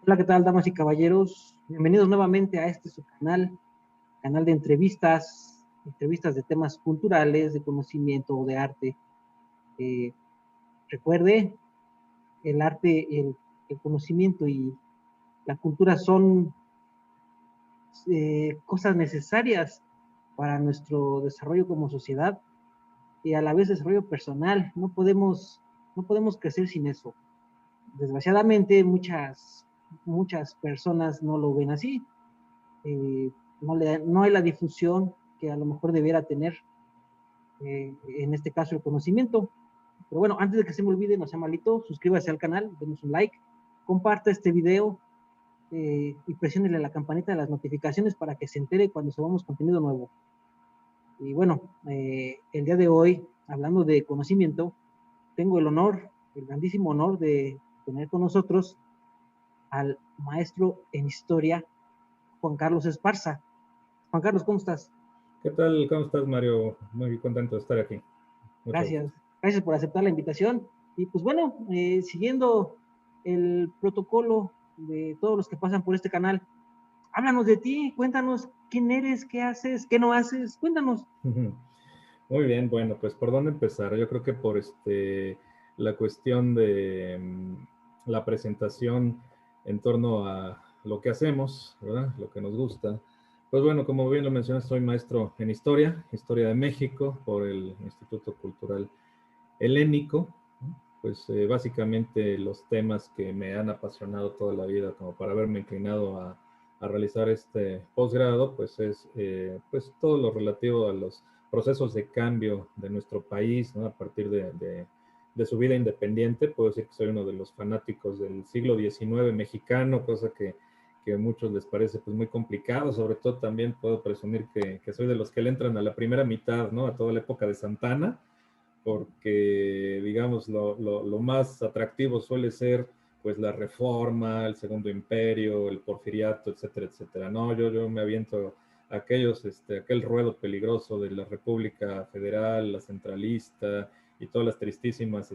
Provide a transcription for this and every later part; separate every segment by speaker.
Speaker 1: Hola, ¿qué tal, damas y caballeros? Bienvenidos nuevamente a este su canal de entrevistas de temas culturales, de conocimiento o de arte. Eh, Recuerde, el arte, el conocimiento y la cultura son cosas necesarias para nuestro desarrollo como sociedad y a la vez desarrollo personal. No podemos crecer sin eso. Desgraciadamente, muchas personas no lo ven así. No hay la difusión que a lo mejor debiera tener, en este caso el conocimiento. Pero bueno, antes de que se me olvide, no sea malito, suscríbase al canal, denos un like, comparta este video, y presiónele la campanita de las notificaciones para que se entere cuando subamos contenido nuevo. Y bueno, el día de hoy, hablando de conocimiento, tengo el grandísimo honor de tener con nosotros al maestro en historia, Juan Carlos Esparza. Juan Carlos, ¿cómo estás?
Speaker 2: ¿Qué tal? ¿Cómo estás, Mario? Muy contento de estar aquí. Mucho gusto.
Speaker 1: Gracias. Gracias por aceptar la invitación. Y pues bueno, siguiendo el protocolo de todos los que pasan por este canal, háblanos de ti, cuéntanos quién eres, qué haces, qué no haces, cuéntanos.
Speaker 2: Muy bien, bueno, pues ¿por dónde empezar? Yo creo que por la cuestión de la presentación en torno a lo que hacemos, ¿verdad? Lo que nos gusta. Pues bueno, como bien lo mencioné, soy maestro en historia de México, por el Instituto Cultural Helénico, ¿no? Pues básicamente los temas que me han apasionado toda la vida, como para haberme inclinado a realizar este posgrado, pues es pues todo lo relativo a los procesos de cambio de nuestro país, ¿no? A partir de su vida independiente. Puedo decir que soy uno de los fanáticos del siglo XIX mexicano, cosa que a muchos les parece pues muy complicado. Sobre todo también puedo presumir que soy de los que le entran a la primera mitad, ¿no? A toda la época de Santana, porque, digamos, lo más atractivo suele ser, pues, la Reforma, el Segundo Imperio, el Porfiriato, etcétera, etcétera. No, yo me aviento aquel ruedo peligroso de la República Federal, la centralista y todas las tristísimas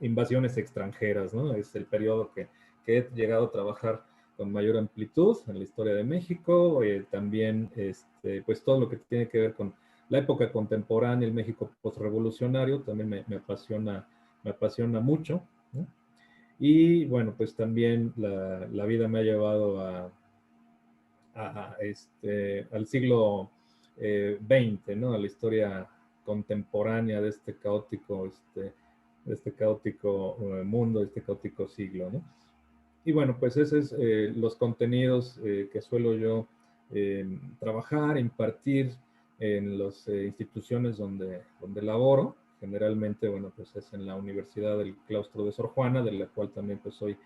Speaker 2: invasiones extranjeras, ¿no? Es el periodo que he llegado a trabajar con mayor amplitud en la historia de México. También, pues, todo lo que tiene que ver con la época contemporánea, el México postrevolucionario, también me apasiona mucho, ¿no? Y bueno, pues también la vida me ha llevado al siglo XX, ¿no? A la historia contemporánea de este caótico mundo, de este caótico siglo, ¿no? Y bueno, pues ese es los contenidos que suelo yo trabajar, impartir en las instituciones donde laboro. Generalmente, bueno, pues es en la Universidad del Claustro de Sor Juana, de la cual también pues soy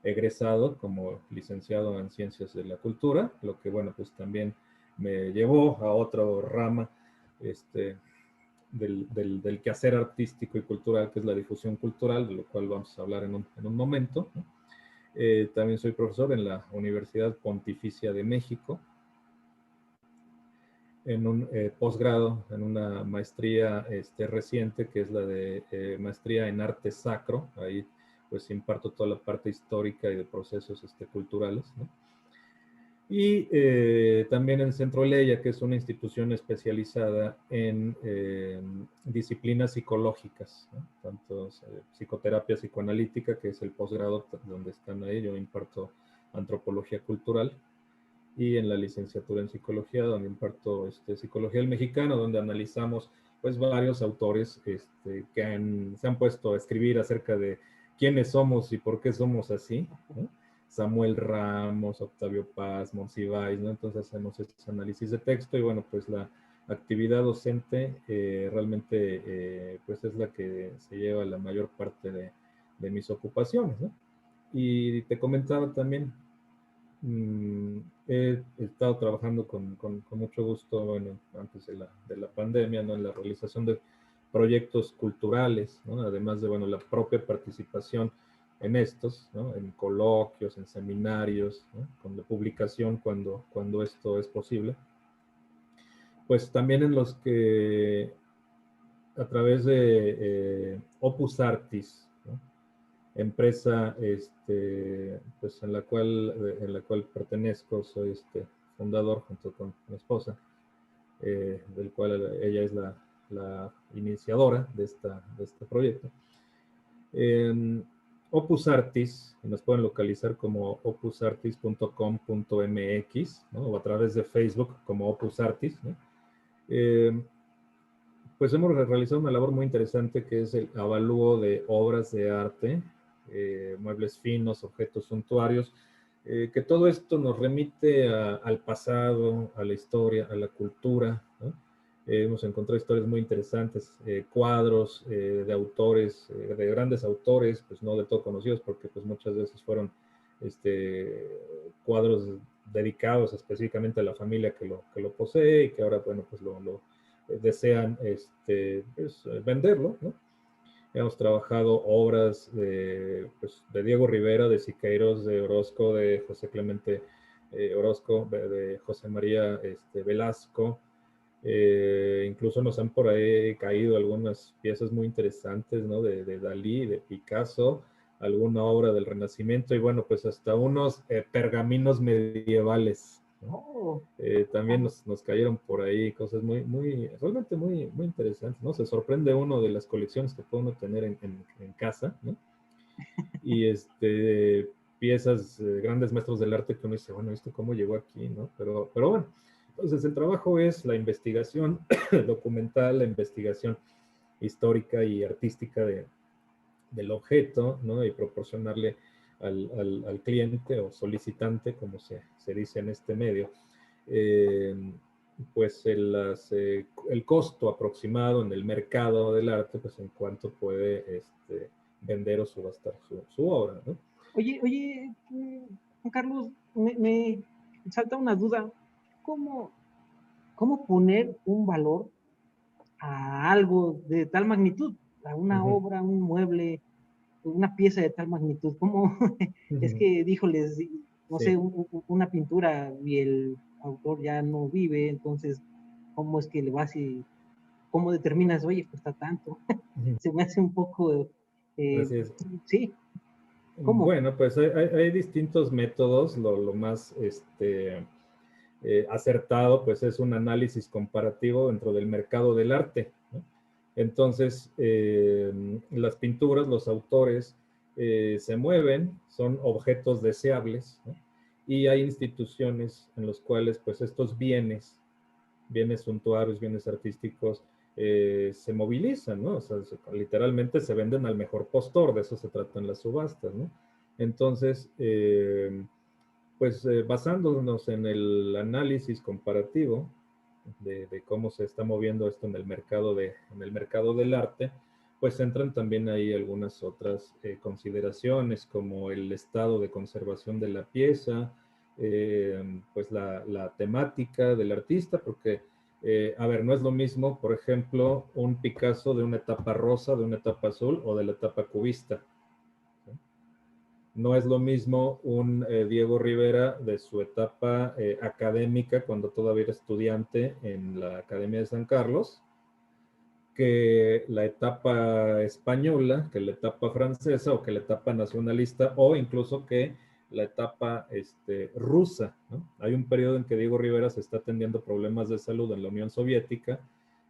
Speaker 2: egresado como licenciado en Ciencias de la Cultura, lo que, bueno, pues también me llevó a otra rama este, del quehacer artístico y cultural, que es la difusión cultural, de lo cual vamos a hablar en un momento, ¿no? También soy profesor en la Universidad Pontificia de México, en un posgrado, en una maestría reciente, que es la de maestría en arte sacro. Ahí pues imparto toda la parte histórica y de procesos culturales, ¿no? Y también en Centro Leia, que es una institución especializada en disciplinas psicológicas, ¿no? Tanto psicoterapia psicoanalítica, que es el posgrado donde están ahí. Yo imparto antropología cultural, y en la licenciatura en psicología, donde imparto psicología del mexicano, donde analizamos pues varios autores se han puesto a escribir acerca de quiénes somos y por qué somos así, ¿no? Samuel Ramos, Octavio Paz, Monsiváis, ¿no? Entonces hacemos estos análisis de texto, y bueno, pues la actividad docente realmente pues es la que se lleva la mayor parte de mis ocupaciones, ¿no? Y te comentaba también, he estado trabajando con mucho gusto, bueno, antes de la pandemia, ¿no? En la realización de proyectos culturales, ¿no? Además de, bueno, la propia participación en estos, ¿no? En coloquios, en seminarios, ¿no? Con la publicación cuando esto es posible. Pues también en los que, a través de Opus Artis, ¿no? empresa pues en la cual pertenezco, soy fundador junto con mi esposa, del cual ella es la iniciadora de este proyecto. Opus Artis, y nos pueden localizar como opusartis.com.mx, ¿no? O a través de Facebook como Opus Artis, ¿no? Pues hemos realizado una labor muy interesante que es el avalúo de obras de arte, muebles finos, objetos suntuarios, que todo esto nos remite al pasado, a la historia, a la cultura, ¿no? Hemos encontrado historias muy interesantes, cuadros de autores, de grandes autores, pues no del todo conocidos, porque pues muchas veces fueron cuadros dedicados específicamente a la familia que lo posee y que ahora, bueno, pues lo desean pues, venderlo, ¿no? Hemos trabajado obras pues, de Diego Rivera, de Siqueiros, de Orozco, de José Clemente Orozco, de José María Velasco. Incluso nos han por ahí caído algunas piezas muy interesantes, ¿no? De Dalí, de Picasso, alguna obra del Renacimiento y bueno, pues hasta unos pergaminos medievales, ¿no?
Speaker 1: Oh,
Speaker 2: También nos cayeron por ahí cosas realmente muy interesantes, ¿no? Se sorprende uno de las colecciones que puede uno tener en casa, ¿no? Y piezas, grandes maestros del arte que uno dice, bueno, ¿esto cómo llegó aquí, no? Pero bueno, entonces el trabajo es la investigación documental, la investigación histórica y artística del objeto, ¿no? Y proporcionarle al cliente o solicitante, como se dice en este medio, pues el costo aproximado en el mercado del arte, pues en cuanto puede vender o subastar su obra, ¿no?
Speaker 1: oye, Juan Carlos, me salta una duda. ¿Cómo, cómo poner un valor a algo de tal magnitud? A una
Speaker 2: Ujú,
Speaker 1: obra, un mueble, una pieza de tal magnitud. ¿Cómo? Es
Speaker 2: ujú.
Speaker 1: que, díjoles, no sé,
Speaker 2: Sí.
Speaker 1: una pintura y el autor ya no vive, entonces, ¿cómo es que le vas y cómo determinas, oye, cuesta tanto?
Speaker 2: Ujú.
Speaker 1: Se me hace un poco, eh,
Speaker 2: Así es.
Speaker 1: sí, ¿cómo?
Speaker 2: Bueno, pues hay distintos métodos. Lo más acertado, pues es un análisis comparativo dentro del mercado del arte, ¿no? Entonces, las pinturas, los autores se mueven, son objetos deseables, ¿no? Y hay instituciones en las cuales, pues, estos bienes suntuarios, bienes artísticos, se movilizan, ¿no? O sea, literalmente se venden al mejor postor, de eso se tratan las subastas, ¿no? Entonces, pues basándonos en el análisis comparativo de cómo se está moviendo esto en el mercado del arte, pues entran también ahí algunas otras consideraciones como el estado de conservación de la pieza, pues la temática del artista, porque, a ver, no es lo mismo, por ejemplo, un Picasso de una etapa rosa, de una etapa azul o de la etapa cubista. No es lo mismo un Diego Rivera de su etapa académica cuando todavía era estudiante en la Academia de San Carlos, que la etapa española, que la etapa francesa o que la etapa nacionalista o incluso que la etapa rusa, ¿no? Hay un periodo en que Diego Rivera se está atendiendo problemas de salud en la Unión Soviética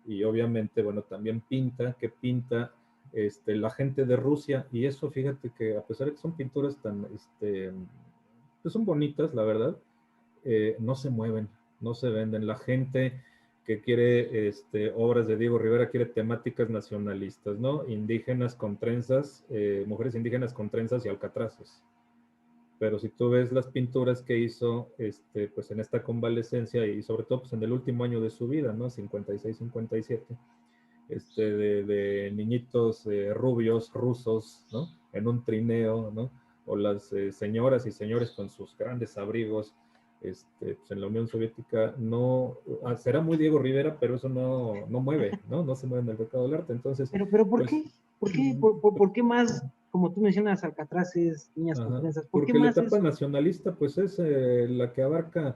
Speaker 2: y obviamente, bueno, también pinta la gente de Rusia y eso, fíjate que a pesar de que son pinturas tan, pues son bonitas, la verdad, no se mueven, no se venden. La gente que quiere obras de Diego Rivera quiere temáticas nacionalistas, ¿no? Indígenas con trenzas, mujeres indígenas con trenzas y alcatraces. Pero si tú ves las pinturas que hizo pues en esta convalecencia y sobre todo pues en el último año de su vida, ¿no? 56, 57, de niñitos rubios, rusos, ¿no? En un trineo, ¿no? O las señoras y señores con sus grandes abrigos, pues en la Unión Soviética no, será muy Diego Rivera, pero eso no mueve, ¿no? No se mueve en el mercado del arte. Entonces,
Speaker 1: Pero ¿por
Speaker 2: pues,
Speaker 1: qué? ¿Por qué? ¿Por qué más, como tú mencionas, alcatraces, niñas con
Speaker 2: ajá,
Speaker 1: trenzas? ¿Por qué
Speaker 2: porque la
Speaker 1: más
Speaker 2: etapa
Speaker 1: eso?
Speaker 2: nacionalista, pues es la que abarca,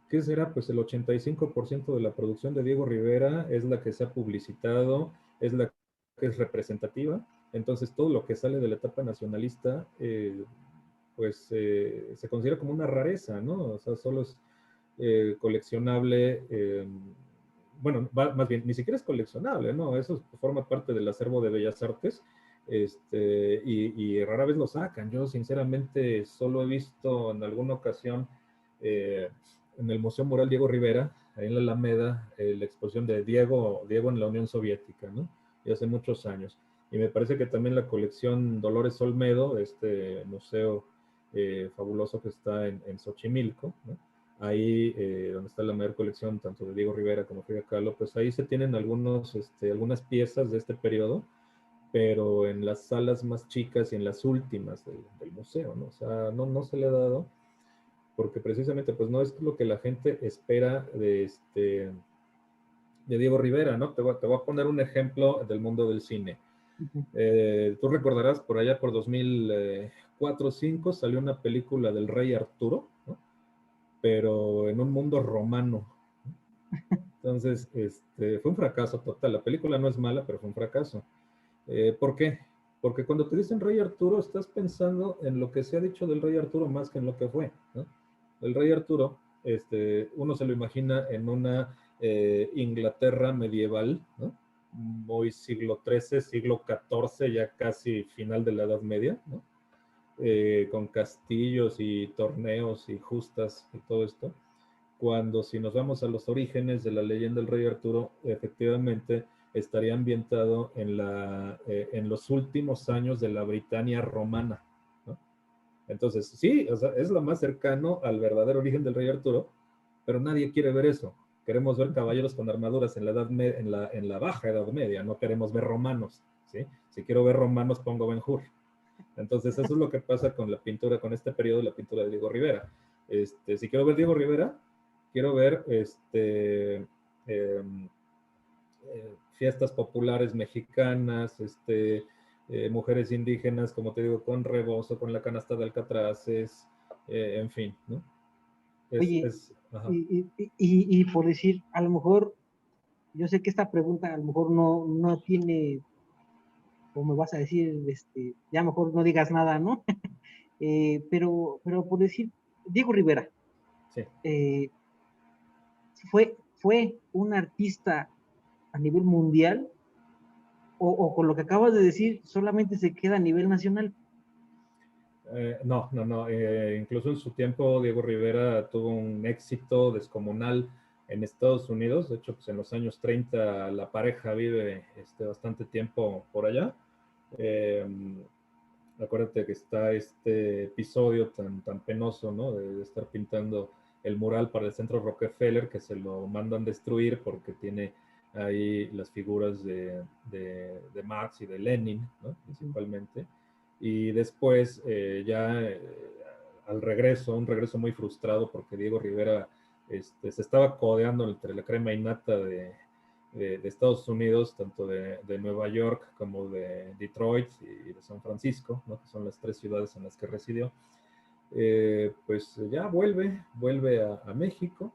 Speaker 2: ¿qué será? Pues el 85% de la producción de Diego Rivera es la que se ha publicitado, es la que es representativa. Entonces, todo lo que sale de la etapa nacionalista, pues se considera como una rareza, ¿no? O sea, solo es coleccionable, bueno, más bien, ni siquiera es coleccionable, ¿no? Eso forma parte del acervo de Bellas Artes, y rara vez lo sacan. Yo, sinceramente, solo he visto en alguna ocasión en el Museo Mural Diego Rivera, ahí en la Alameda, la exposición de Diego en la Unión Soviética, ¿no? Y hace muchos años. Y me parece que también la colección Dolores Olmedo, este museo fabuloso que está en Xochimilco, ¿no? Ahí donde está la mayor colección tanto de Diego Rivera como Frida Kahlo, pues ahí se tienen algunas piezas de este periodo, pero en las salas más chicas y en las últimas del museo, ¿no? O sea, no se le ha dado, porque precisamente pues no es lo que la gente espera de Diego Rivera, ¿no? Te voy a poner un ejemplo del mundo del cine. Tú recordarás, por allá por 2004 o 2005 salió una película del Rey Arturo, ¿no? Pero en un mundo romano. Entonces, fue un fracaso total. La película no es mala, pero fue un fracaso. ¿Por qué? Porque cuando te dicen Rey Arturo, estás pensando en lo que se ha dicho del Rey Arturo más que en lo que fue, ¿no? El Rey Arturo, uno se lo imagina en una Inglaterra medieval, ¿no? Muy siglo XIII, siglo XIV, ya casi final de la Edad Media, ¿no? Con castillos y torneos y justas y todo esto, cuando si nos vamos a los orígenes de la leyenda del Rey Arturo, efectivamente estaría ambientado en los últimos años de la Britania romana, ¿no? Entonces, sí, o sea, es lo más cercano al verdadero origen del Rey Arturo, pero nadie quiere ver eso. Queremos ver caballeros con armaduras en la baja Edad Media, no queremos ver romanos, ¿sí? Si quiero ver romanos, pongo Ben-Hur. Entonces, eso es lo que pasa con la pintura, con este periodo de la pintura de Diego Rivera. Si quiero ver Diego Rivera, quiero ver fiestas populares mexicanas, mujeres indígenas, como te digo, con rebozo, con la canasta de alcatraces, en fin, ¿no?
Speaker 1: Oye,
Speaker 2: Ajá.
Speaker 1: y por decir, a lo mejor, yo sé que esta pregunta a lo mejor no tiene, o me vas a decir, ya mejor no digas nada, ¿no? Pero por decir, Diego Rivera,
Speaker 2: Sí.
Speaker 1: fue un artista a nivel mundial, o con lo que acabas de decir, solamente se queda a nivel nacional.
Speaker 2: No. Incluso en su tiempo, Diego Rivera tuvo un éxito descomunal en Estados Unidos. De hecho, pues en los años 30 la pareja vive bastante tiempo por allá. Eh, Acuérdate que está este episodio tan penoso, ¿no? De estar pintando el mural para el centro Rockefeller, que se lo mandan destruir porque tiene ahí las figuras de Marx y de Lenin, ¿no? Principalmente. Y después, al regreso, un regreso muy frustrado porque Diego Rivera se estaba codeando entre la crema innata de Estados Unidos, tanto de Nueva York como de Detroit y de San Francisco, ¿no? Que son las tres ciudades en las que residió. Pues ya vuelve a México,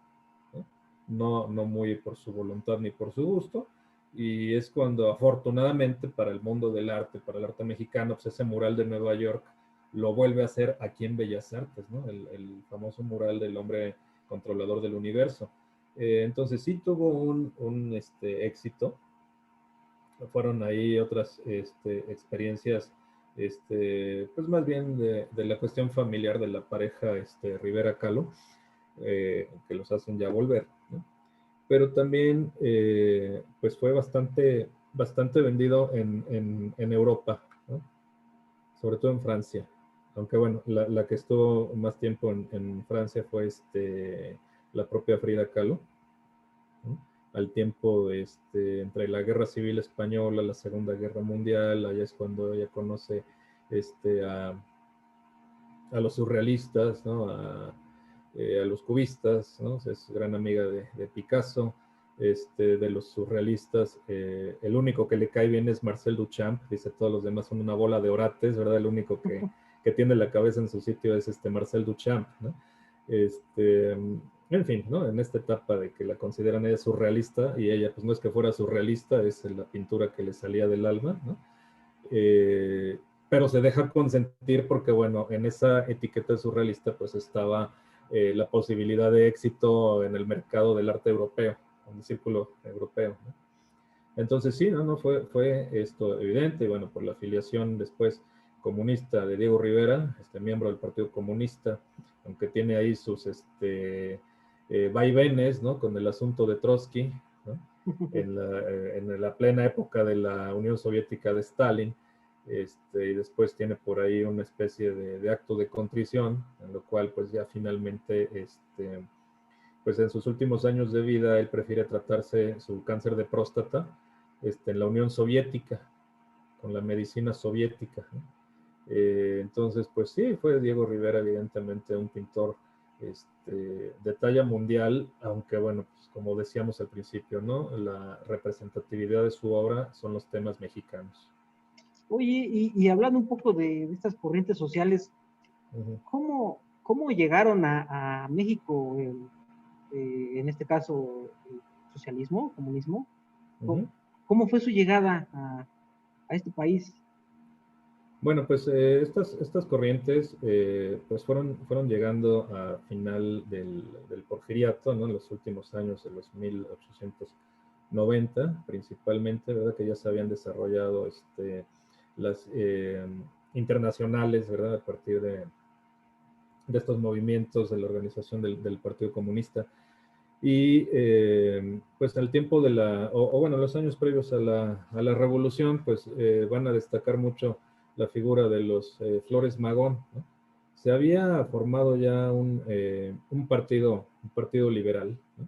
Speaker 2: ¿no? No muy por su voluntad ni por su gusto, y es cuando afortunadamente para el mundo del arte, para el arte mexicano, pues ese mural de Nueva York lo vuelve a hacer aquí en Bellas Artes, ¿no? El famoso mural del hombre controlador del universo. Entonces sí tuvo un éxito. Fueron ahí otras experiencias, pues más bien de la cuestión familiar de la pareja Rivera Kahlo, que los hacen ya volver, ¿no? Pero también pues fue bastante vendido en Europa, ¿no? Sobre todo en Francia. Aunque bueno, la que estuvo más tiempo en Francia fue la propia Frida Kahlo, ¿no? Al tiempo entre la Guerra Civil Española, la Segunda Guerra Mundial, allá es cuando ella conoce este, a, a los surrealistas, ¿no? A los cubistas, ¿no? O sea, es gran amiga de Picasso, de los surrealistas. El único que le cae bien es Marcel Duchamp, dice todos los demás son una bola de orates, ¿verdad? El único que tiene la cabeza en su sitio es Marcel Duchamp, ¿no? En fin, ¿no? En esta etapa de que la consideran ella surrealista, y ella pues no es que fuera surrealista, es la pintura que le salía del alma, ¿no? pero se deja consentir porque, bueno, en esa etiqueta de surrealista pues estaba la posibilidad de éxito en el mercado del arte europeo, en el círculo europeo, ¿no? Entonces sí, no fue esto evidente, y bueno, por la afiliación después comunista de Diego Rivera, miembro del Partido Comunista, aunque tiene ahí sus vaivenes, ¿no? Con el asunto de Trotsky, ¿no? En la plena época de la Unión Soviética de Stalin, y después tiene por ahí una especie de acto de contrición, en lo cual pues ya finalmente, pues en sus últimos años de vida, él prefiere tratarse su cáncer de próstata en la Unión Soviética, con la medicina soviética, ¿no? Entonces, pues sí, fue Diego Rivera evidentemente un pintor de talla mundial, aunque bueno, pues como decíamos al principio, ¿no? La representatividad de su obra son los temas mexicanos.
Speaker 1: Oye, y hablando un poco de estas corrientes sociales, ¿cómo llegaron a México, en este caso, el socialismo, comunismo? ¿Cómo fue su llegada a este país?
Speaker 2: Bueno, pues estas corrientes pues fueron llegando a final del porfiriato, ¿no? En los últimos años de los 1890, principalmente, ¿verdad? Que ya se habían desarrollado las internacionales, ¿verdad? A partir de estos movimientos de la organización del Partido Comunista. Y pues al tiempo de bueno, los años previos a la revolución, pues van a destacar mucho la figura de los Flores Magón, ¿no? Se había formado ya un partido liberal, ¿no?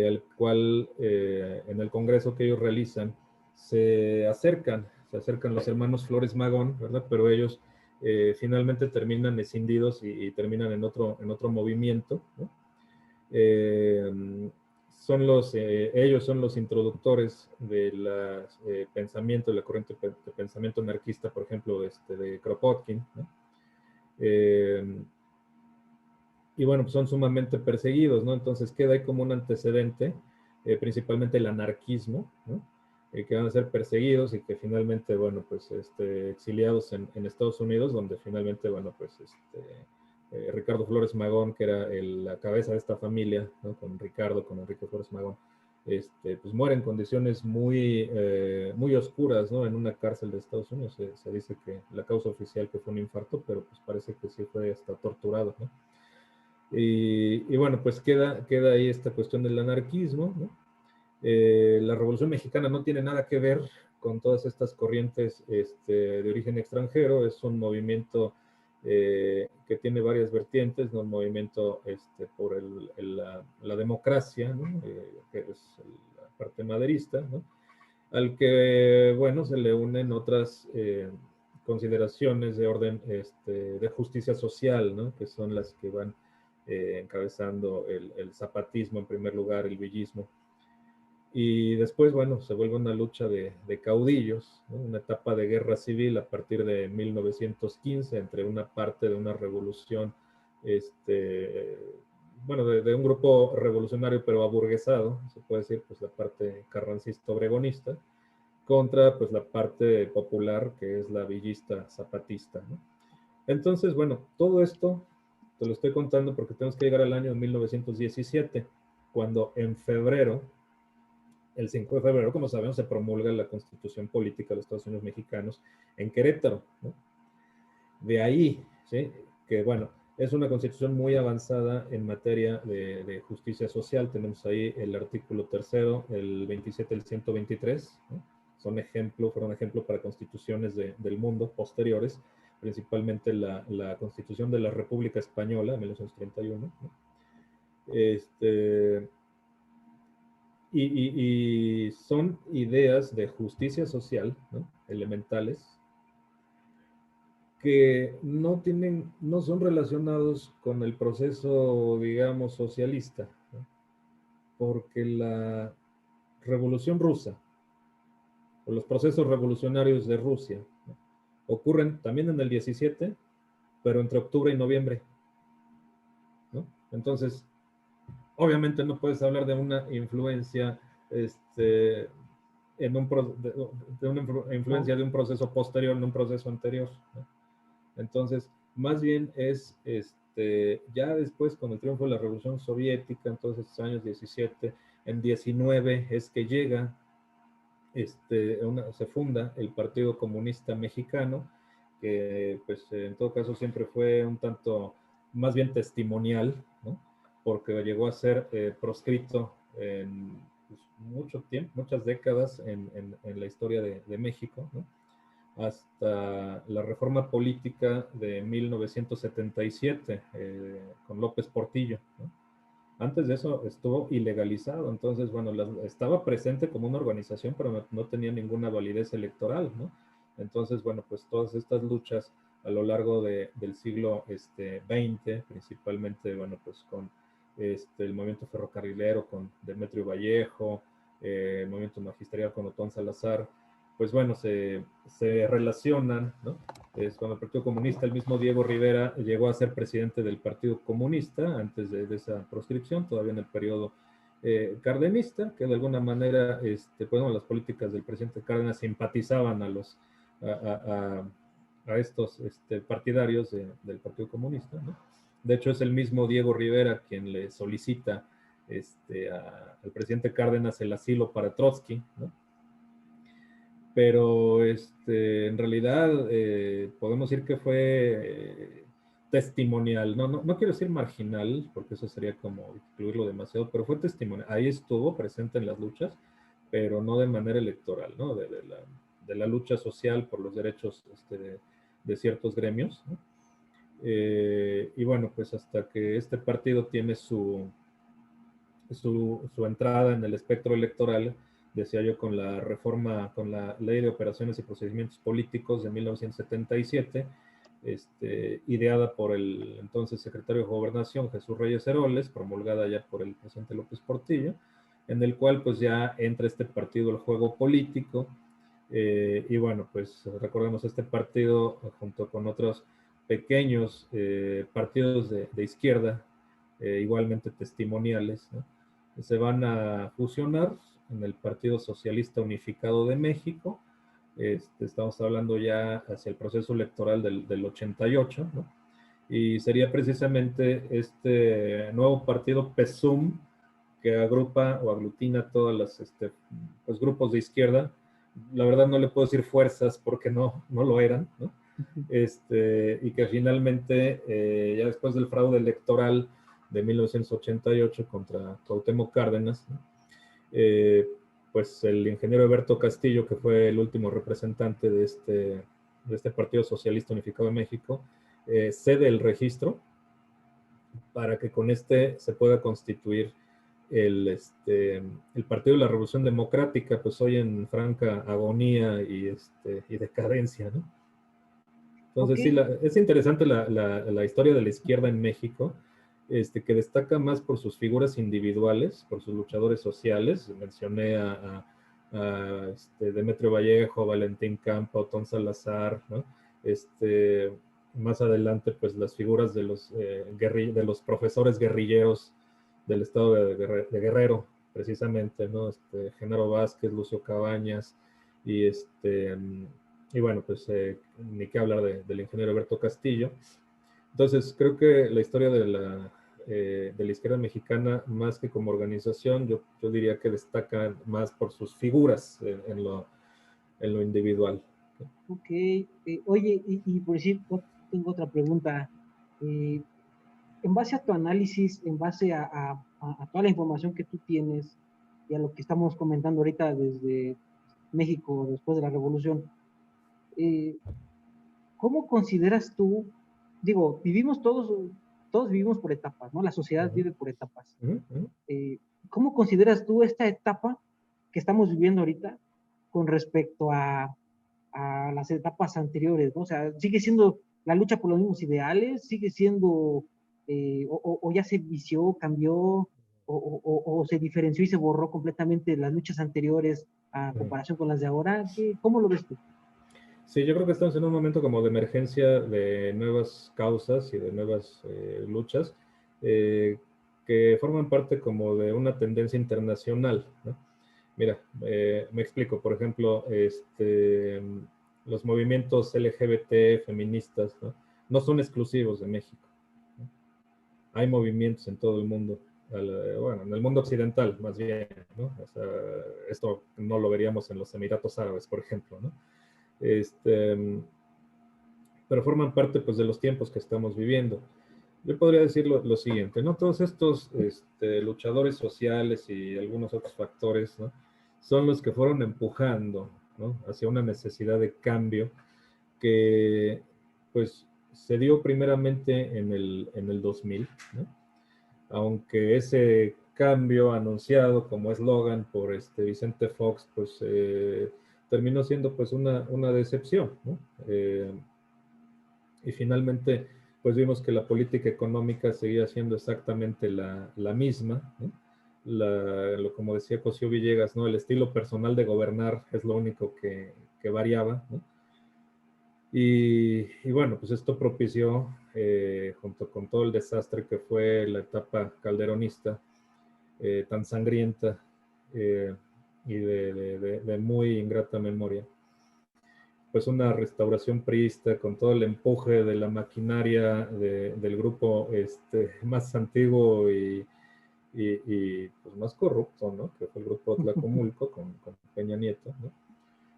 Speaker 2: Al cual en el congreso que ellos realizan se acercan los hermanos Flores Magón, ¿verdad? Pero ellos finalmente terminan escindidos y terminan en otro movimiento, ¿no? Ellos son los introductores del pensamiento, de la corriente de pensamiento anarquista, por ejemplo, de Kropotkin, ¿no? Y bueno, pues son sumamente perseguidos, ¿no? Entonces queda ahí como un antecedente, principalmente el anarquismo, ¿no? Que van a ser perseguidos y que finalmente, bueno, pues exiliados en Estados Unidos, donde finalmente, bueno, pues Ricardo Flores Magón, que era la cabeza de esta familia, ¿no? Con Enrique Flores Magón, pues muere en condiciones muy oscuras, ¿no? En una cárcel de Estados Unidos. Se dice que la causa oficial que fue un infarto, pero pues parece que sí fue hasta torturado, ¿no? Y bueno, pues queda ahí esta cuestión del anarquismo, ¿no? La Revolución Mexicana no tiene nada que ver con todas estas corrientes de origen extranjero, es un movimiento que tiene varias vertientes, ¿no? Un movimiento por la democracia, ¿no? Que es la parte maderista, ¿no? Al que, bueno, se le unen otras consideraciones de orden de justicia social, ¿no? Que son las que van encabezando el zapatismo en primer lugar, el villismo. Y después, bueno, se vuelve una lucha de caudillos, ¿no? Una etapa de guerra civil a partir de 1915 entre una parte de una revolución, bueno, de un grupo revolucionario pero aburguesado, se puede decir, pues la parte carrancista obregonista, contra pues la parte popular que es la villista zapatista, ¿no? Entonces, bueno, todo esto te lo estoy contando porque tenemos que llegar al año 1917, cuando en febrero, el 5 de febrero, como sabemos, se promulga la Constitución Política de los Estados Unidos Mexicanos en Querétaro, ¿no? De ahí, ¿sí? Que bueno, es una constitución muy avanzada en materia de justicia social. Tenemos ahí el artículo 3, el 27, el 123, ¿no? Fueron ejemplo para constituciones del mundo posteriores, principalmente la Constitución de la República Española, en 1931, ¿no? Y son ideas de justicia social, ¿no? Elementales, que no son relacionados con el proceso, digamos, socialista, ¿no? Porque la Revolución Rusa, o los procesos revolucionarios de Rusia, ¿no? Ocurren también en el 17, pero entre octubre y noviembre, ¿no? Entonces, obviamente no puedes hablar de una influencia en de una influencia de un proceso posterior en un proceso anterior, ¿no? Entonces, más bien es, ya después, con el triunfo de la Revolución Soviética, entonces años 17, en 19 es que llega, se funda el Partido Comunista Mexicano, que pues en todo caso siempre fue un tanto más bien testimonial, ¿no? Porque llegó a ser proscrito en pues, mucho tiempo, muchas décadas en la historia de México, ¿no? Hasta la reforma política de 1977 con López Portillo, ¿no? Antes de eso estuvo ilegalizado, entonces, bueno, estaba presente como una organización, pero no tenía ninguna validez electoral, ¿no? Entonces, bueno, pues todas estas luchas a lo largo del siglo XX, principalmente, bueno, pues con el movimiento ferrocarrilero, con Demetrio Vallejo, el movimiento magisterial con Otón Salazar, pues bueno, se relacionan, ¿no? Con el Partido Comunista. El mismo Diego Rivera llegó a ser presidente del Partido Comunista antes de esa proscripción, todavía en el periodo cardenista, que de alguna manera, pues, las políticas del presidente Cárdenas simpatizaban a estos partidarios del Partido Comunista, ¿no? De hecho, es el mismo Diego Rivera quien le solicita al presidente Cárdenas el asilo para Trotsky, ¿no? Pero en realidad podemos decir que fue testimonial, no quiero decir marginal, porque eso sería como incluirlo demasiado, pero fue testimonial. Ahí estuvo presente en las luchas, pero no de manera electoral, ¿no? De la lucha social por los derechos de ciertos gremios, ¿no? Y bueno, pues hasta que este partido tiene su entrada en el espectro electoral, decía yo, con la reforma, con la Ley de Operaciones y Procedimientos Políticos de 1977, ideada por el entonces secretario de Gobernación, Jesús Reyes Heroles, promulgada ya por el presidente López Portillo, en el cual pues ya entra este partido al juego político, y bueno, pues recordemos este partido junto con otros pequeños partidos de izquierda, igualmente testimoniales, ¿no? Se van a fusionar en el Partido Socialista Unificado de México. Estamos hablando ya hacia el proceso electoral del 88, ¿no? Y sería precisamente este nuevo partido PESUM que agrupa o aglutina todas las pues, grupos de izquierda. La verdad no le puedo decir fuerzas porque no lo eran, ¿no? Y que finalmente, ya después del fraude electoral de 1988 contra Cuauhtémoc Cárdenas, ¿no? Pues el ingeniero Eberto Castillo, que fue el último representante de este Partido Socialista Unificado de México, cede el registro para que con se pueda constituir el Partido de la Revolución Democrática, pues hoy en franca agonía y decadencia, ¿no? Entonces,
Speaker 1: Okay.
Speaker 2: sí, es interesante la historia de la izquierda en México, que destaca más por sus figuras individuales, por sus luchadores sociales. Mencioné a Demetrio Vallejo, Valentín Campa, Otón Salazar, ¿no? Más adelante, pues las figuras de los profesores guerrilleros del estado de Guerrero, precisamente, ¿no? Genaro Vázquez, Lucio Cabañas, y y bueno, pues ni qué hablar del ingeniero Alberto Castillo. Entonces, creo que la historia de la izquierda mexicana, más que como organización, yo diría que destaca más por sus figuras en lo individual.
Speaker 1: Ok. Oye, y por decir, tengo otra pregunta. Eh, en base a tu análisis, en base a toda la información que tú tienes y a lo que estamos comentando ahorita desde México después de la revolución, eh, ¿cómo consideras tú, digo, todos vivimos por etapas, ¿no? La sociedad
Speaker 2: Uh-huh.
Speaker 1: vive por etapas.
Speaker 2: Uh-huh.
Speaker 1: ¿Cómo consideras tú esta etapa que estamos viviendo ahorita con respecto a las etapas anteriores, ¿no? O sea, sigue siendo la lucha por los mismos ideales, sigue siendo, o ya se vició, cambió, o se diferenció y se borró completamente las luchas anteriores a
Speaker 2: Uh-huh.
Speaker 1: comparación con las de ahora. ¿Cómo lo ves tú?
Speaker 2: Sí, yo creo que estamos en un momento como de emergencia de nuevas causas y de nuevas luchas que forman parte como de una tendencia internacional, ¿no? Mira, me explico. Por ejemplo, los movimientos LGBT, feministas, ¿no? No son exclusivos de México, ¿no? Hay movimientos en todo el mundo, bueno, en el mundo occidental más bien, ¿no? O sea, esto no lo veríamos en los Emiratos Árabes, por ejemplo, ¿no? Este, pero forman parte, pues, de los tiempos que estamos viviendo. Yo podría decir lo siguiente, ¿no? Todos estos luchadores sociales y algunos otros factores, ¿no? Son los que fueron empujando, ¿no? Hacia una necesidad de cambio que, pues, se dio primeramente en el 2000, ¿no? Aunque ese cambio anunciado como eslogan por Vicente Fox, pues terminó siendo pues una decepción, ¿no? Y finalmente pues vimos que la política económica seguía siendo exactamente la misma, ¿no? Como decía Cosío Villegas, ¿no? El estilo personal de gobernar es lo único que variaba, ¿no? Y bueno, pues esto propició, junto con todo el desastre que fue la etapa calderonista, tan sangrienta, y de muy ingrata memoria, pues una restauración priista con todo el empuje de la maquinaria del grupo más antiguo y pues más corrupto, ¿no? Que fue el grupo Tlacomulco con Peña Nieto, ¿no?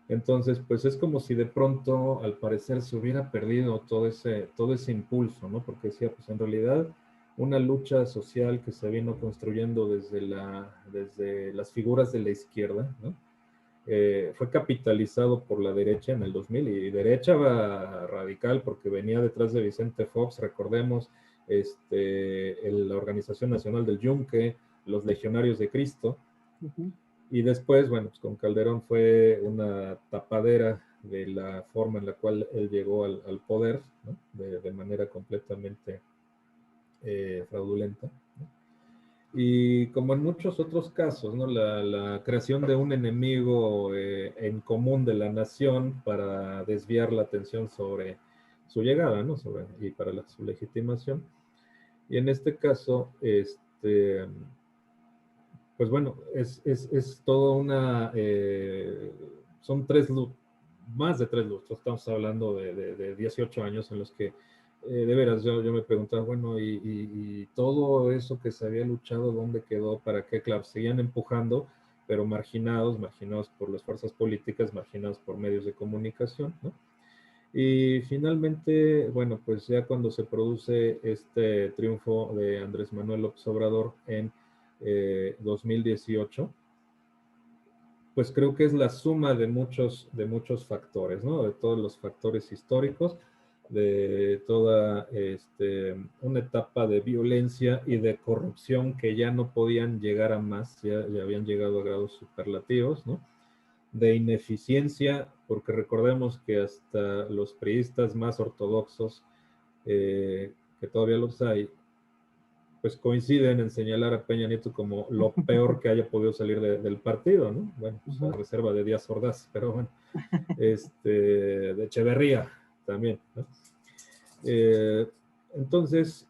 Speaker 2: Entonces, pues es como si de pronto, al parecer, se hubiera perdido todo ese impulso, ¿no? Porque decía, pues en realidad, una lucha social que se vino construyendo desde las figuras de la izquierda, ¿no? Fue capitalizado por la derecha en el 2000, y derecha radical, porque venía detrás de Vicente Fox, recordemos, la Organización Nacional del Yunque, los Legionarios de Cristo. Y después, bueno, pues con Calderón fue una tapadera de la forma en la cual él llegó al poder, ¿no? De manera completamente fraudulenta, ¿no? Y como en muchos otros casos, ¿no? La creación de un enemigo en común de la nación para desviar la atención sobre su llegada, ¿no? Y para su legitimación. Y en este caso, pues bueno, es toda son más de tres lustros, estamos hablando de 18 años en los que, de veras, yo me preguntaba, bueno, y todo eso que se había luchado, ¿dónde quedó? ¿Para qué? Claro, seguían empujando, pero marginados por las fuerzas políticas, marginados por medios de comunicación, ¿no? Y finalmente, bueno, pues ya cuando se produce este triunfo de Andrés Manuel López Obrador en 2018, pues creo que es la suma de muchos factores, ¿no? De todos los factores históricos, de toda una etapa de violencia y de corrupción que ya no podían llegar a más, ya habían llegado a grados superlativos, ¿no? De ineficiencia, porque recordemos que hasta los priistas más ortodoxos, que todavía los hay, pues coinciden en señalar a Peña Nieto como lo peor que haya podido salir del partido, ¿no? Bueno, pues a reserva de Díaz Ordaz, pero bueno, de Echeverría también, ¿no? Entonces,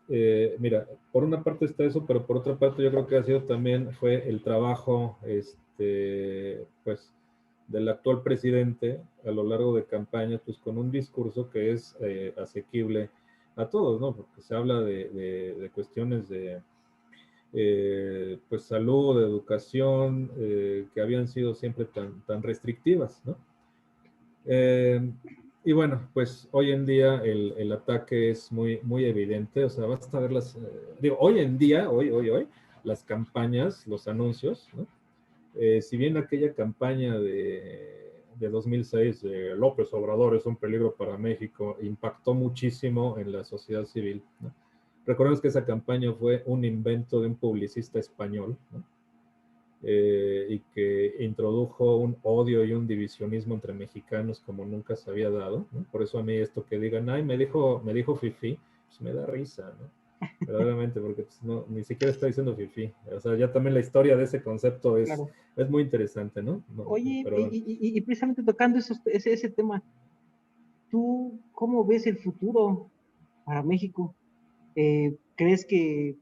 Speaker 2: mira, por una parte está eso, pero por otra parte yo creo que ha sido también, fue el trabajo, pues, del actual presidente a lo largo de campañas, pues con un discurso que es asequible a todos, ¿no? Porque se habla de cuestiones de pues salud, de educación, que habían sido siempre tan restrictivas, ¿no? Y bueno, pues hoy en día el ataque es muy evidente, o sea, basta ver digo, hoy en día, hoy, las campañas, los anuncios, ¿no? Si bien aquella campaña de 2006 de López Obrador es un peligro para México, impactó muchísimo en la sociedad civil, ¿no? Recordemos que esa campaña fue un invento de un publicista español, ¿no? Y que introdujo un odio y un divisionismo entre mexicanos como nunca se había dado, ¿no? Por eso a mí esto que digan, ay, me dijo fifí, pues me da risa, ¿no? Verdaderamente, porque pues, no, ni siquiera está diciendo fifí. O sea, ya también la historia de ese concepto
Speaker 1: Claro.
Speaker 2: es muy interesante, ¿no?
Speaker 1: Oye,
Speaker 2: Pero,
Speaker 1: y precisamente tocando ese tema, ¿tú cómo ves el futuro para México? ¿Crees que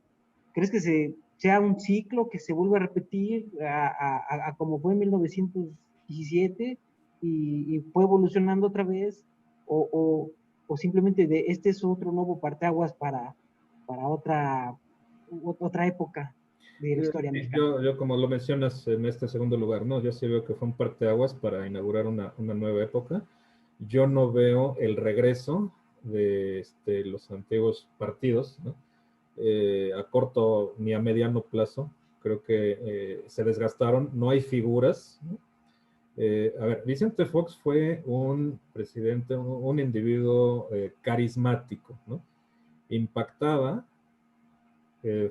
Speaker 1: sea un ciclo que se vuelva a repetir a como fue en 1917 y fue evolucionando otra vez, o simplemente de este es otro nuevo parteaguas para otra época de la historia mexicana.
Speaker 2: Yo, como lo mencionas en este segundo lugar, ¿no? Yo sí veo que fue un parteaguas para inaugurar una nueva época. Yo no veo el regreso de los antiguos partidos, ¿no? A corto ni a mediano plazo. Creo que se desgastaron, no hay figuras, ¿no? A ver, Vicente Fox fue un presidente, un individuo carismático, ¿no? Impactaba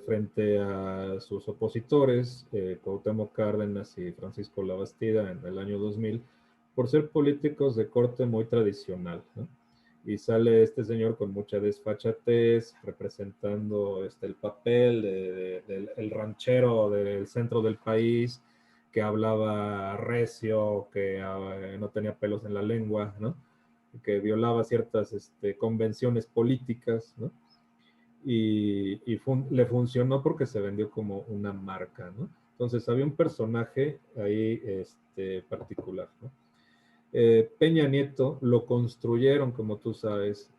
Speaker 2: frente a sus opositores, Cuauhtémoc Cárdenas y Francisco Labastida en el año 2000, por ser políticos de corte muy tradicional, ¿no? Y sale este señor con mucha desfachatez, representando el papel del ranchero del centro del país, que hablaba recio, que no tenía pelos en la lengua, ¿no? Que violaba ciertas convenciones políticas, ¿no? Le funcionó porque se vendió como una marca, ¿no? Entonces había un personaje ahí particular, ¿no? Peña Nieto lo construyeron, como tú sabes,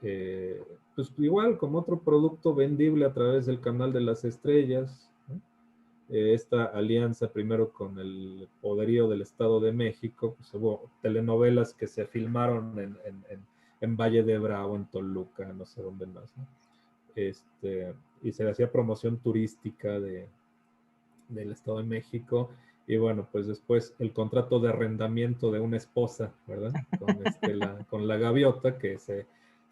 Speaker 2: pues igual como otro producto vendible a través del canal de las estrellas, ¿no? Esta alianza primero con el poderío del Estado de México, pues hubo telenovelas que se filmaron en Valle de Bravo, en Toluca, no sé dónde más, ¿no? Y se le hacía promoción turística del Estado de México. Y bueno, pues después el contrato de arrendamiento de una esposa, ¿verdad? Con la gaviota, que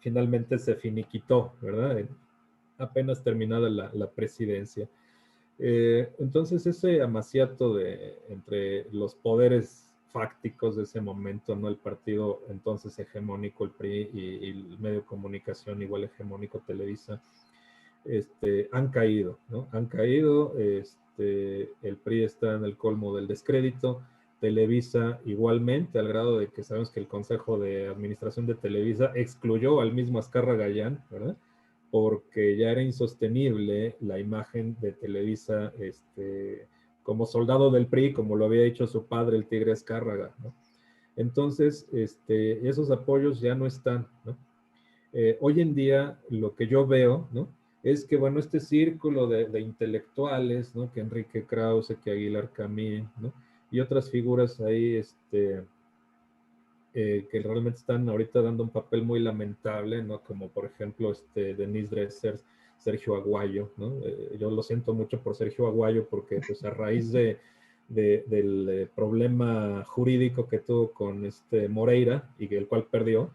Speaker 2: finalmente se finiquitó, ¿verdad? Apenas terminada la presidencia. Entonces ese amaciato entre los poderes fácticos de ese momento, ¿no? El partido entonces hegemónico, el PRI, y el medio de comunicación igual hegemónico, Televisa, han caído, ¿no? Han caído, el PRI está en el colmo del descrédito, Televisa igualmente, al grado de que sabemos que el Consejo de Administración de Televisa excluyó al mismo Azcárraga Gallán, ¿verdad? Porque ya era insostenible la imagen de Televisa como soldado del PRI, como lo había hecho su padre, el Tigre Azcárraga, ¿no? Entonces, esos apoyos ya no están, ¿no? Hoy en día lo que yo veo, ¿no? Es que, bueno, este círculo de intelectuales, ¿no? Que Enrique Krause, que Aguilar Camín, ¿no? Y otras figuras ahí, que realmente están ahorita dando un papel muy lamentable, ¿no? Como por ejemplo, Denise Dresser, Sergio Aguayo, ¿no? Yo lo siento mucho por Sergio Aguayo porque, pues, a raíz del problema jurídico que tuvo con Moreira y el cual perdió,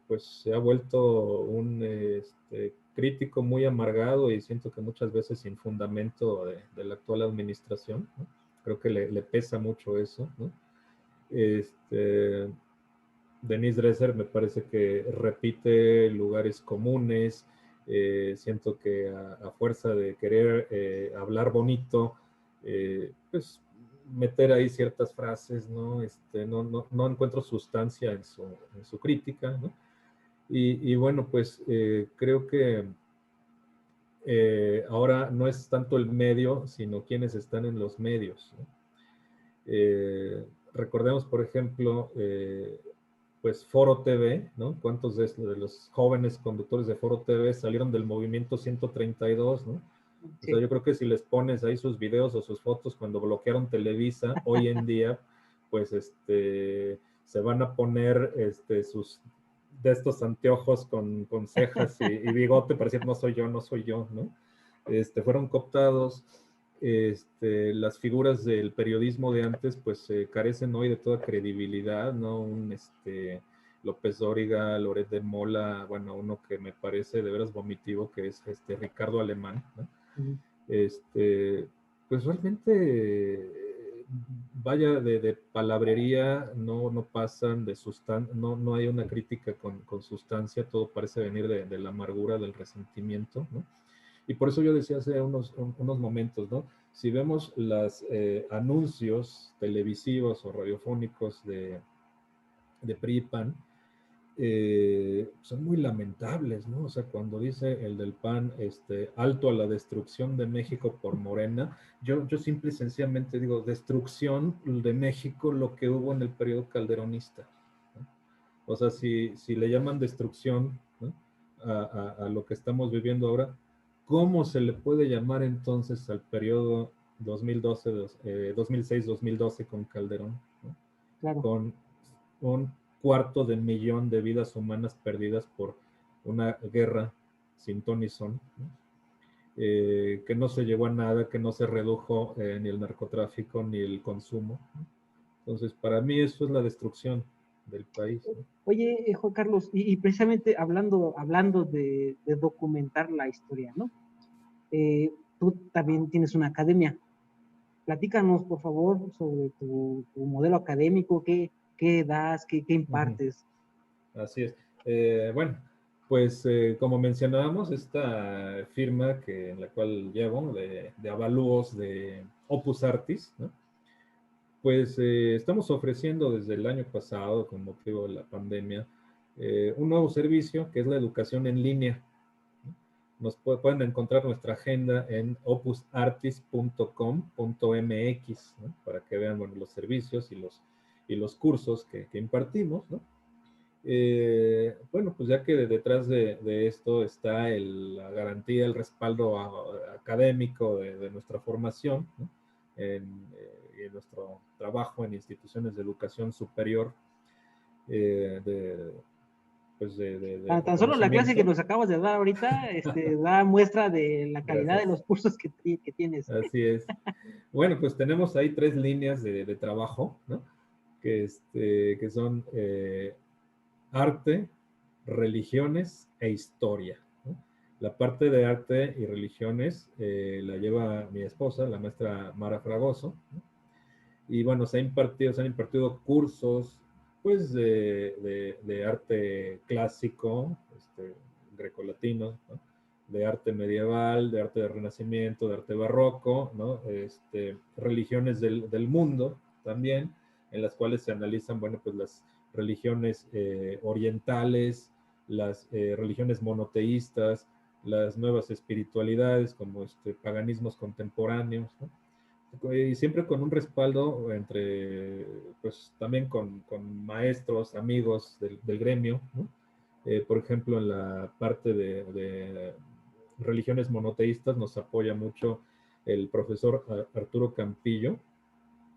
Speaker 2: pues se ha vuelto un crítico muy amargado y siento que muchas veces sin fundamento de la actual administración, ¿no? Creo que le pesa mucho eso, ¿no? Denise Dresser me parece que repite lugares comunes, siento que a fuerza de querer hablar bonito, pues meter ahí ciertas frases, ¿no? No encuentro sustancia en su crítica, ¿no? Y bueno, pues creo que ahora no es tanto el medio, sino quienes están en los medios, ¿no? Recordemos, por ejemplo, pues Foro TV, ¿no? ¿Cuántos de los jóvenes conductores de Foro TV salieron del movimiento 132, ¿no? O sea,
Speaker 1: Sí.
Speaker 2: yo creo que si les pones ahí sus videos o sus fotos cuando bloquearon Televisa, hoy en día, pues se van a poner sus de estos anteojos con cejas y bigote para decir no soy yo, no soy yo, ¿no? Fueron cooptados. Las figuras del periodismo de antes pues carecen hoy de toda credibilidad, ¿no? López Dóriga, Loret de Mola, bueno, uno que me parece de veras vomitivo, que es Ricardo Alemán, ¿no? Pues realmente, vaya, de palabrería, no pasan de sustancia, no hay una crítica con sustancia, todo parece venir de la amargura, del resentimiento, ¿no? Y por eso yo decía hace unos momentos, ¿no? Si vemos los anuncios televisivos o radiofónicos de PRI y PAN, son muy lamentables, ¿no? O sea, cuando dice el del PAN, alto a la destrucción de México por Morena, yo simple y sencillamente digo, destrucción de México, lo que hubo en el periodo calderonista, ¿no? O sea, si le llaman destrucción, ¿no?, a lo que estamos viviendo ahora, ¿cómo se le puede llamar entonces al periodo 2012, 2006-2012 con Calderón, ¿no?,
Speaker 1: Claro.
Speaker 2: con un cuarto de millón de vidas humanas perdidas por una guerra sin ton ni son, ¿no?, que no se llevó a nada, que no se redujo ni el narcotráfico ni el consumo, ¿no? Entonces, para mí eso es la destrucción del país, ¿no?
Speaker 1: Oye, Juan Carlos, y precisamente hablando de documentar la historia, ¿no? Tú también tienes una academia. Platícanos, por favor, sobre tu modelo académico, qué das, qué
Speaker 2: Uh -huh.
Speaker 1: impartes.
Speaker 2: Así es. Bueno, pues como mencionábamos, esta firma en la cual llevo de avalúos de Opus Artis, ¿no?, pues estamos ofreciendo desde el año pasado, con motivo de la pandemia, un nuevo servicio que es la educación en línea. Nos pueden encontrar nuestra agenda en opusartis.com.mx, ¿no?, para que vean, bueno, los servicios y los cursos que impartimos, ¿no? Bueno, pues ya que detrás de esto está la garantía, el respaldo académico de nuestra formación, ¿no?, en nuestro trabajo en instituciones de educación superior, de, pues de
Speaker 1: Tan solo la clase que
Speaker 2: conocimiento.
Speaker 1: nos acabas de dar ahorita, da muestra de la calidad de
Speaker 2: Gracias.
Speaker 1: los cursos que tienes.
Speaker 2: Así es. Bueno, pues tenemos ahí tres líneas de trabajo, ¿no?, que son arte, religiones e historia, ¿no? La parte de arte y religiones la lleva mi esposa, la maestra Mara Fragoso, ¿no? Y bueno, se han impartido cursos, pues, de arte clásico, grecolatino, ¿no?, de arte medieval, de arte del Renacimiento, de arte barroco, ¿no?, religiones del mundo también, en las cuales se analizan, bueno, pues las religiones orientales, las religiones monoteístas, las nuevas espiritualidades como paganismos contemporáneos, ¿no?, y siempre con un respaldo pues también con maestros, amigos del gremio, ¿no? Por ejemplo, en la parte de religiones monoteístas nos apoya mucho el profesor Arturo Campillo,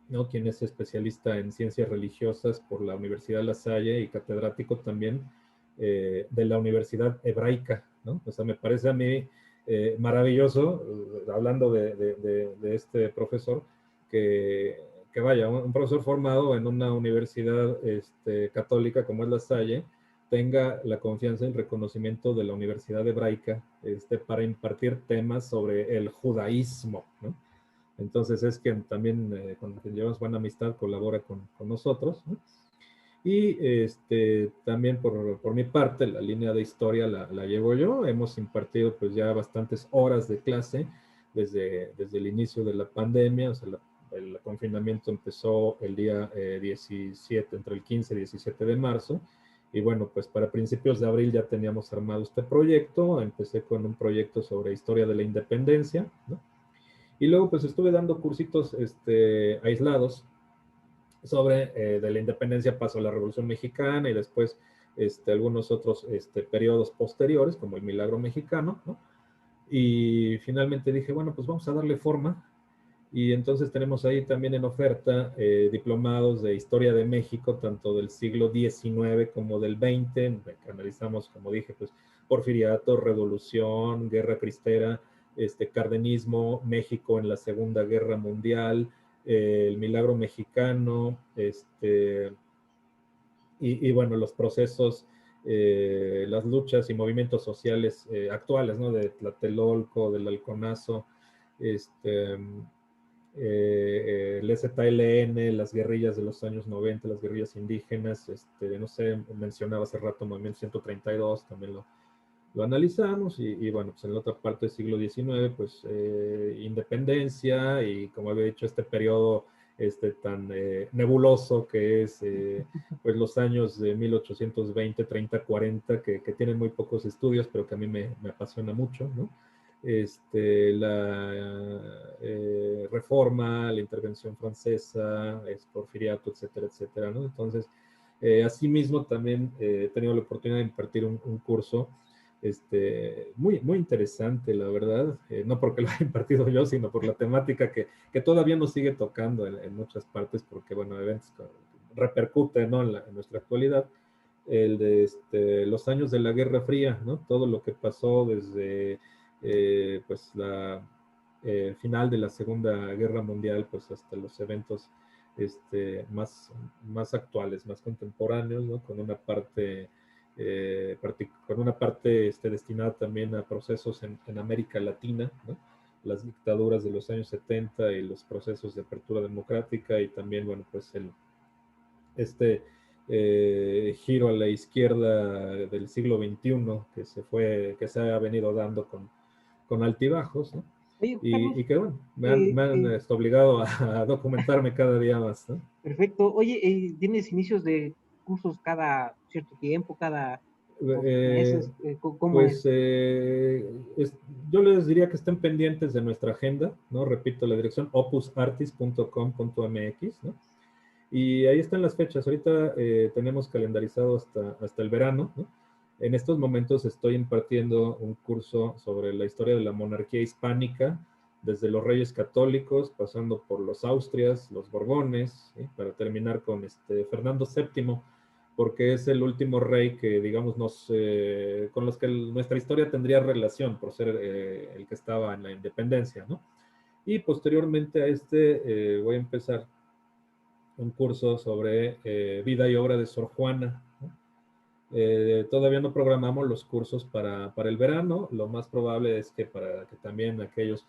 Speaker 2: ¿no?, quien es especialista en ciencias religiosas por la Universidad La Salle y catedrático también de la Universidad Hebraica, ¿no? O sea, me parece a mí maravilloso, hablando de este profesor, que vaya, un profesor formado en una universidad católica como es La Salle, tenga la confianza y el reconocimiento de la Universidad Hebraica para impartir temas sobre el judaísmo, ¿no? Entonces es quien también, con quien llevamos buena amistad, colabora con nosotros, ¿no? Y también por mi parte, la línea de historia la llevo yo. Hemos impartido pues ya bastantes horas de clase desde el inicio de la pandemia. O sea, el confinamiento empezó el día 17, entre el 15 y 17 de marzo. Y bueno, pues para principios de abril ya teníamos armado este proyecto. Empecé con un proyecto sobre historia de la independencia, ¿no? Y luego pues estuve dando cursitos aislados sobre de la independencia pasó a la Revolución Mexicana y después algunos otros periodos posteriores, como el Milagro Mexicano, ¿no? Y finalmente dije, bueno, pues vamos a darle forma. Y entonces tenemos ahí también en oferta diplomados de Historia de México, tanto del siglo XIX como del XX, que analizamos, como dije, pues Porfiriato, Revolución, Guerra Cristera, Cardenismo, México en la Segunda Guerra Mundial, el Milagro Mexicano, y bueno, los procesos, las luchas y movimientos sociales actuales, ¿no? De Tlatelolco, del Halconazo, el ZLN, las guerrillas de los años 90, las guerrillas indígenas, no sé, mencionaba hace rato Movimiento 132, también lo analizamos, y bueno, pues en la otra parte del siglo XIX, pues independencia, y como había dicho, este periodo tan nebuloso que es pues los años de 1820, 30, 40, que tienen muy pocos estudios, pero que a mí me apasiona mucho, ¿no? La Reforma, la intervención francesa, Porfiriato, etcétera, etcétera, ¿no? Entonces, asimismo también he tenido la oportunidad de impartir un curso muy, muy interesante, la verdad, no porque lo haya impartido yo, sino por la temática que todavía nos sigue tocando en muchas partes, porque, bueno, eventos repercuten, ¿no? En nuestra actualidad, el de los años de la Guerra Fría, ¿no? Todo lo que pasó desde, pues, final de la Segunda Guerra Mundial, pues, hasta los eventos más actuales, más contemporáneos, ¿no? Con una parte destinada también a procesos en América Latina, ¿no? Las dictaduras de los años 70 y los procesos de apertura democrática, y también, bueno, pues este giro a la izquierda del siglo XXI que se ha venido dando con altibajos, ¿no?
Speaker 1: Oye, Carlos,
Speaker 2: Y que, bueno,
Speaker 1: eh,
Speaker 2: me han
Speaker 1: eh,
Speaker 2: obligado a documentarme cada día más, ¿no?
Speaker 1: perfecto. Oye, ¿tienes inicios de cursos cada cierto tiempo, cada
Speaker 2: Eh,
Speaker 1: meses? ¿Cómo
Speaker 2: pues
Speaker 1: es?
Speaker 2: yo les diría que estén pendientes de nuestra agenda, ¿no? Repito, la dirección opusartis.com.mx, ¿no? Y ahí están las fechas. Ahorita tenemos calendarizado hasta el verano, ¿no? En estos momentos estoy impartiendo un curso sobre la historia de la monarquía hispánica, desde los reyes católicos, pasando por los Austrias, los Borbones, ¿sí? Para terminar con Fernando VII, porque es el último rey que, digamos, con los que nuestra historia tendría relación, por ser el que estaba en la independencia, ¿no? Y posteriormente a voy a empezar un curso sobre vida y obra de Sor Juana, ¿no? Todavía no programamos los cursos para el verano. Lo más probable es que para que también aquellos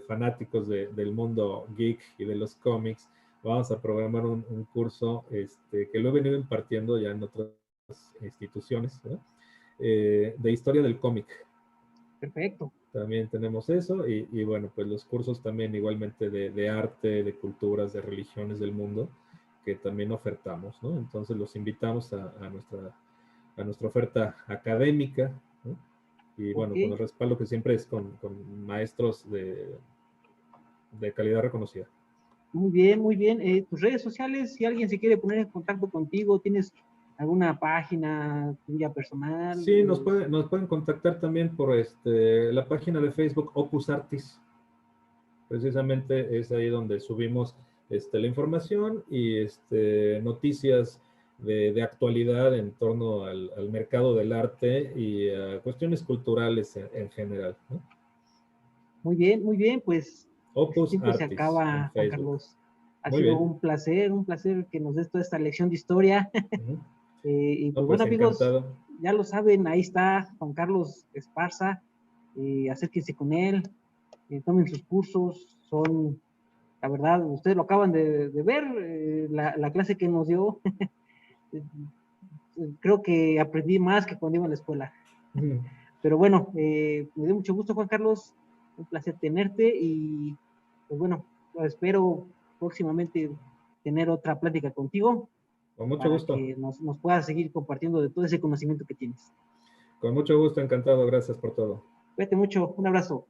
Speaker 2: fanáticos del mundo geek y de los cómics, vamos a programar un curso que lo he venido impartiendo ya en otras instituciones, ¿no? De historia del cómic.
Speaker 1: Perfecto.
Speaker 2: También tenemos eso y bueno, pues los cursos también igualmente de arte, de culturas, de religiones del mundo, que también ofertamos, ¿no? Entonces los invitamos a nuestra oferta académica, ¿no? Y
Speaker 1: Ok.
Speaker 2: bueno, con el respaldo que siempre es con maestros de calidad reconocida.
Speaker 1: Muy bien, muy bien. Tus redes sociales, si alguien se quiere poner en contacto contigo, ¿tienes alguna página tuya personal?
Speaker 2: Sí, nos pueden contactar también por la página de Facebook Opus Artis. Precisamente es ahí donde subimos la información y noticias de actualidad en torno al mercado del arte y a cuestiones culturales en general, ¿no?
Speaker 1: Muy bien, pues el
Speaker 2: Opus
Speaker 1: tiempo se
Speaker 2: Artis en
Speaker 1: acaba, Juan
Speaker 2: Facebook.
Speaker 1: Carlos. Ha
Speaker 2: Muy
Speaker 1: sido
Speaker 2: bien.
Speaker 1: un placer que nos des toda esta lección de historia.
Speaker 2: Ujú.
Speaker 1: Y
Speaker 2: No,
Speaker 1: pues bueno,
Speaker 2: pues
Speaker 1: amigos,
Speaker 2: encantado.
Speaker 1: ya lo saben, ahí está Juan Carlos Esparza. Acérquense con él, tomen sus cursos, son, la verdad, ustedes lo acaban de ver, la clase que nos dio. Creo que aprendí más que cuando iba a la escuela.
Speaker 2: Ujú.
Speaker 1: Pero bueno, me dio mucho gusto, Juan Carlos, un placer tenerte y pues bueno, espero próximamente tener otra plática contigo
Speaker 2: Con mucho
Speaker 1: para
Speaker 2: gusto.
Speaker 1: que nos puedas seguir compartiendo de todo ese conocimiento que tienes.
Speaker 2: Con mucho gusto, encantado. Gracias por todo.
Speaker 1: Cuídate mucho, un abrazo.